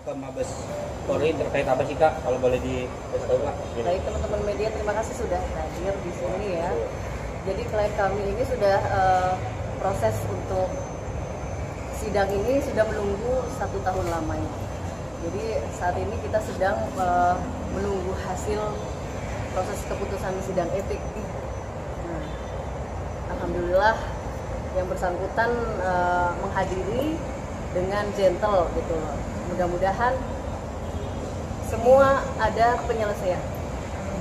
ke Mabes Polri terkait apa sih Kak? Kalau boleh dikasih Kak. Baik teman-teman media, terima kasih sudah hadir di sini ya. Jadi klien kami ini sudah proses untuk sidang ini sudah menunggu 1 tahun lamanya. Jadi saat ini kita sedang menunggu hasil proses keputusan sidang etik. Nah, alhamdulillah yang bersangkutan menghadiri dengan gentle gitu. Mudah-mudahan semua ada penyelesaian.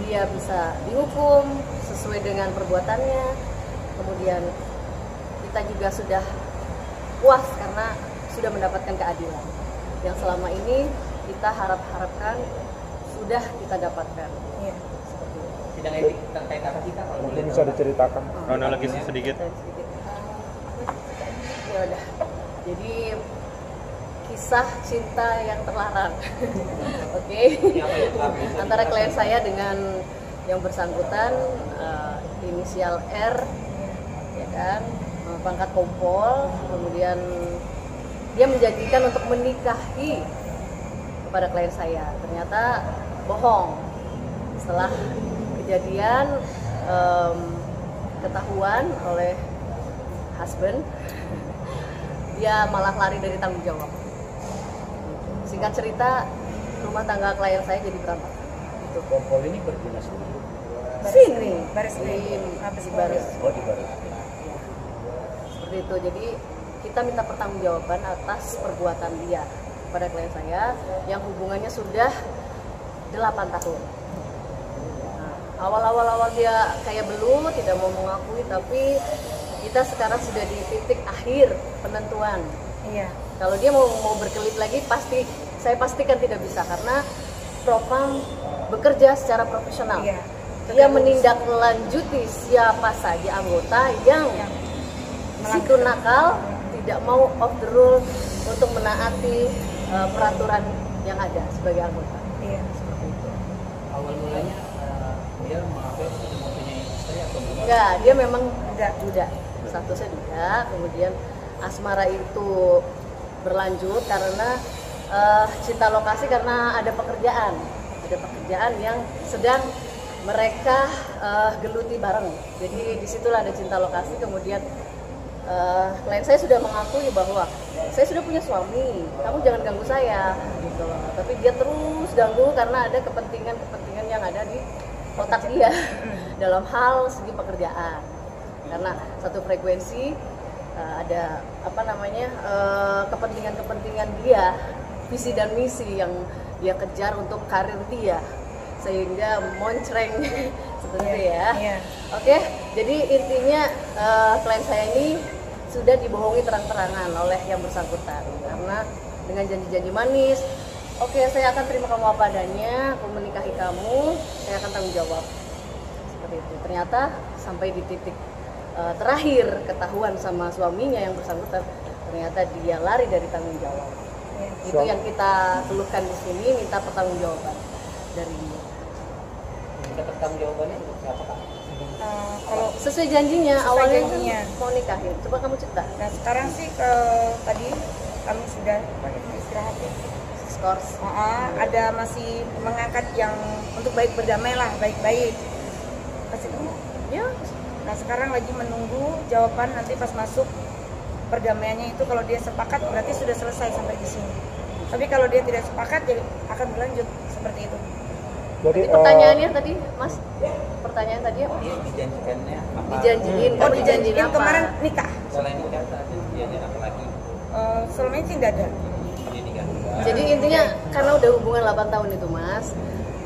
Dia bisa dihukum sesuai dengan perbuatannya. Kemudian kita juga sudah puas karena sudah mendapatkan keadilan yang selama ini kita harapkan sudah kita dapatkan. Iya. Seperti itu. Sidang etik terkait apa sih Kak? Kalau boleh Mungkin bisa diceritakan. Kronologis sedikit. Ya udah. Jadi kisah cinta yang terlarang. Oke. Antara klien saya dengan yang bersangkutan, inisial R, ya kan, pangkat kompol, kemudian dia menjanjikan untuk menikahi kepada klien saya. Ternyata bohong. Setelah kejadian ketahuan oleh husband, dia malah lari dari tanggung jawab. Singkat cerita, rumah tangga klien saya jadi berantakan. Gitu. Kompol ini berdinas di Sini, Baris di Mabes baris. di Baris. Seperti itu. Jadi kita minta pertanggungjawaban atas perbuatan dia kepada klien saya yang hubungannya sudah 8 tahun. Nah, awal dia kayak belum tidak mau mengakui, tapi kita sekarang sudah di titik akhir penentuan. Iya. Kalau dia mau berkelit lagi, saya pastikan tidak bisa karena Propam bekerja secara profesional. Iya. Dia menindaklanjuti siapa saja anggota yang situ nakal, tidak mau off the rule untuk menaati peraturan yang ada sebagai anggota. Iya. Seperti itu. Awal mulanya dia mengakui sudah mempunyai istri atau belum? Enggak, dia memang Duda. statusnya duda. Kemudian asmara itu berlanjut karena cinta lokasi karena ada pekerjaan yang sedang mereka geluti bareng. Jadi disitulah ada cinta lokasi. Kemudian klien saya sudah mengakui bahwa saya sudah punya suami, kamu jangan ganggu saya, gitu loh. Tapi dia terus ganggu karena ada kepentingan yang ada di otak dia dalam hal segi pekerjaan. Karena satu frekuensi ada kepentingan dia, visi dan misi yang dia kejar untuk karir dia, sehingga moncreng seperti itu ya. Iya. Oke, jadi intinya klien saya ini sudah dibohongi terang-terangan oleh yang bersangkutan karena dengan janji-janji manis, oke, saya akan terima kamu apa adanya, aku menikahi kamu, saya akan tanggung jawab. Seperti itu. Ternyata sampai di titik terakhir ketahuan sama suaminya yang bersangkutan, ternyata dia lari dari tanggung jawab. Iya. Itu yang kita keluhkan di sini, minta pertanggungjawaban dari dia. Minta pertanggungjawabannya untuk siapa Kak? Kalau Sesuai janjinya, Sesuai awalnya janjinya. kan mau nikahin. Coba kamu cerita. nah sekarang sih tadi kami sudah istirahat ya. Skors. Ada masih mengangkat yang untuk baik berdamai lah, baik-baik. Kasih tahu. Ya, Nah sekarang lagi menunggu jawaban nanti pas masuk perdamaiannya itu, kalau dia sepakat berarti sudah selesai sampai di sini. Tapi kalau dia tidak sepakat ya akan berlanjut seperti itu. Jadi pertanyaannya tadi, Mas. Pertanyaan tadi apa? Dia dijanjikannya apa? Dijanjiin. Oh kamu dijanjikan apa? kemarin nikah. Selain nikah ada janjian apa lagi? Selama ini sih nggak ada. Ini nikah. Jadi intinya karena udah hubungan 8 tahun itu, Mas,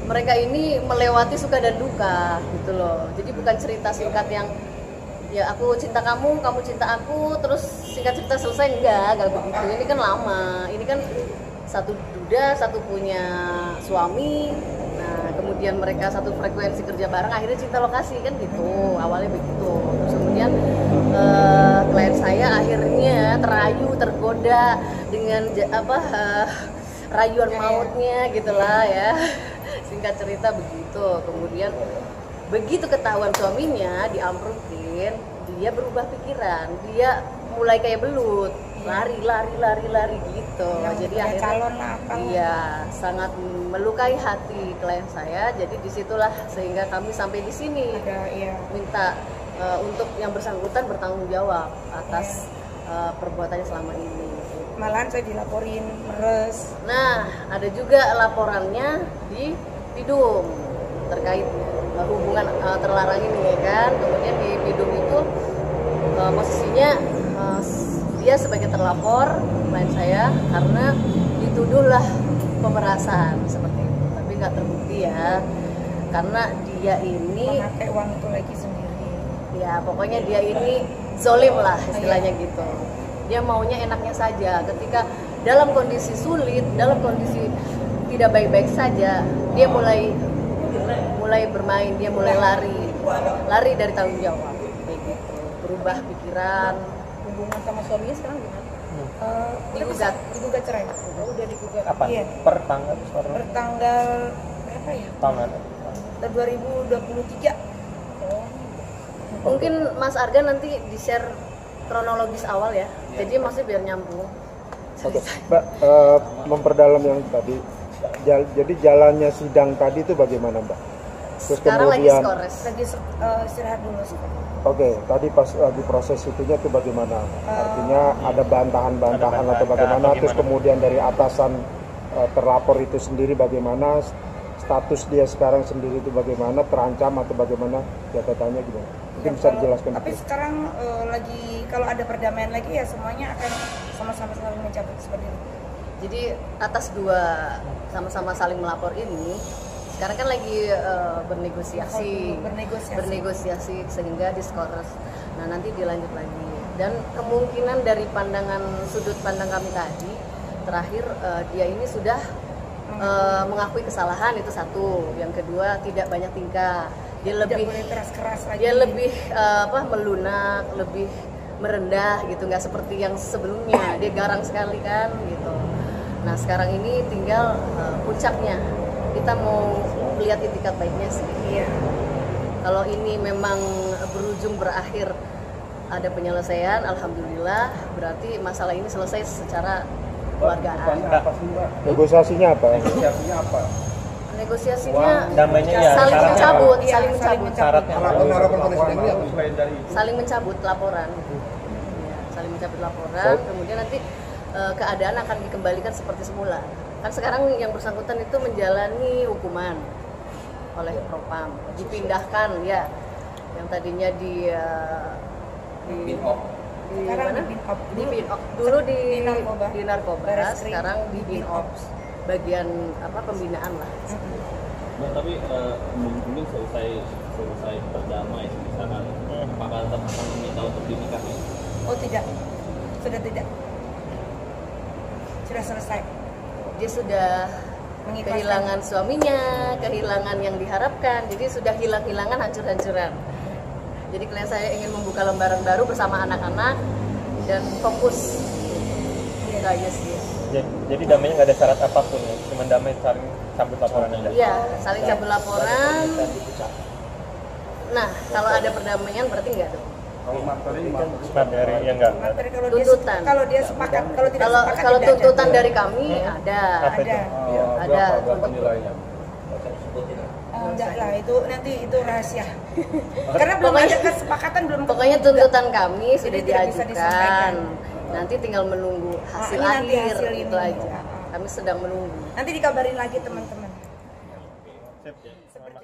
mereka ini melewati suka dan duka gitu loh. Jadi bukan cerita singkat yang ya aku cinta kamu, kamu cinta aku, terus singkat cerita selesai, enggak begitu. Ini kan lama. Ini kan satu duda, satu punya suami. Nah, kemudian mereka satu frekuensi kerja bareng, akhirnya cinta lokasi kan gitu. Awalnya begitu. Terus kemudian klien saya akhirnya terayu, tergoda dengan rayuan mautnya gitulah ya. Singkat cerita begitu. Kemudian begitu ketahuan suaminya diamprukin, dia berubah pikiran, dia mulai kayak belut. lari gitu. Yang Jadi punya akhirnya calon lah, apalah. iya sangat melukai hati klien saya. Jadi disitulah sehingga kami sampai di sini Ada ya. minta untuk yang bersangkutan bertanggung jawab atas perbuatannya selama ini. Malahan saya dilaporin meres. Nah, ada juga laporannya di Bidung terkait hubungan terlarang ini ya kan. Kemudian di Bidung itu posisinya dia sebagai terlapor klien saya karena dituduhlah pemerasan seperti itu. Tapi nggak terbukti ya. Karena dia ini Memakai uang itu lagi sendiri. ya pokoknya dia ini zolim lah istilahnya gitu. Dia maunya enaknya saja ketika dalam kondisi sulit, dalam kondisi tidak baik-baik saja, dia mulai bermain, dia mulai lari dari tanggung jawab kayak gitu, berubah pikiran. Hubungan sama suaminya sekarang gimana? Digugat cerai. Udah digugat. Kapan? Iya. Per tanggal Bertanggal berapa ya? tahun 2023. Mungkin Mas Argan nanti di-share kronologis awal ya. Jadi maksudnya biar nyambung. Oke, Mbak, memperdalam yang tadi. Jadi jalannya sidang tadi itu bagaimana, Mbak? Terus Sekarang lagi kemudian, skores. Lagi istirahat dulu sekarang. oke, tadi pas lagi proses itunya itu bagaimana? Artinya ada bantahan-bantahan atau bagaimana? Terus kemudian dari atasan terlapor itu sendiri bagaimana? Status dia sekarang sendiri itu bagaimana? Terancam atau bagaimana? Jabatannya gimana? Mungkin bisa dijelaskan. Tapi sekarang lagi kalau ada perdamaian lagi ya semuanya akan sama-sama saling mencabut seperti itu. Jadi atas dua sama-sama saling melapor ini sekarang kan lagi bernegosiasi sehingga diskors. Nah nanti dilanjut lagi dan kemungkinan dari sudut pandang kami tadi terakhir dia ini sudah mengakui kesalahan itu satu, yang kedua tidak banyak tingkah, dia lebih keras-keras lagi. Dia lebih melunak, lebih merendah gitu, nggak seperti yang sebelumnya dia garang sekali kan gitu. Nah sekarang ini tinggal puncaknya, kita mau lihat itikat baiknya sih. Iya. Kalau ini memang berujung berakhir ada penyelesaian, alhamdulillah, berarti masalah ini selesai secara keluargaan. Negosiasinya apa? Negosiasinya apa? Negosiasinya damainya ya, saling syaratnya mencabut, Iya, saling mencabut, syaratnya Harapan presiden ini apa selain dari itu? saling mencabut laporan. Ya, saling mencabut laporan, kemudian nanti keadaan akan dikembalikan seperti semula. Kan sekarang yang bersangkutan itu menjalani hukuman oleh Propam, dipindahkan ya, yang tadinya di Bin-op. Sekarang mana? di Bin-op. Di Bin-op. Dulu di Di Narkoba. Baris Krim. sekarang di Bin-op, bagian pembinaan lah. Nah, tapi mungkin selesai berdamai misalkan apakah tetap akan meminta untuk dinikahi? Oh tidak, sudah tidak, sudah selesai. Dia sudah kehilangan suaminya, kehilangan yang diharapkan, jadi sudah hilang-hilangan, hancur-hancuran. Jadi klien saya ingin membuka lembaran baru bersama anak-anak dan fokus. Itu aja sih. Jadi damainya nggak ada syarat apapun ya, cuma damai saling cabut laporan aja. Iya, saling cabut laporan. Nah, kalau ada perdamaian berarti enggak dong. Kalau materi Materi ya enggak. Materi Tuntutan. kalau dia sepakat, kalau tidak sepakat Kalau tidak tuntutan ada. dari kami ada. Apa itu? Ada. berapa nilainya? Enggak lah, itu nanti itu rahasia. Karena belum Pokoknya- ada kesepakatan, belum Pokoknya ketemu juga. tuntutan kami sudah Jadi tidak bisa diajukan. disampaikan. Nanti tinggal menunggu hasil ini nanti akhir hasil itu ini. aja. Kami sedang menunggu. Nanti dikabarin lagi teman-teman. Sip. Seperti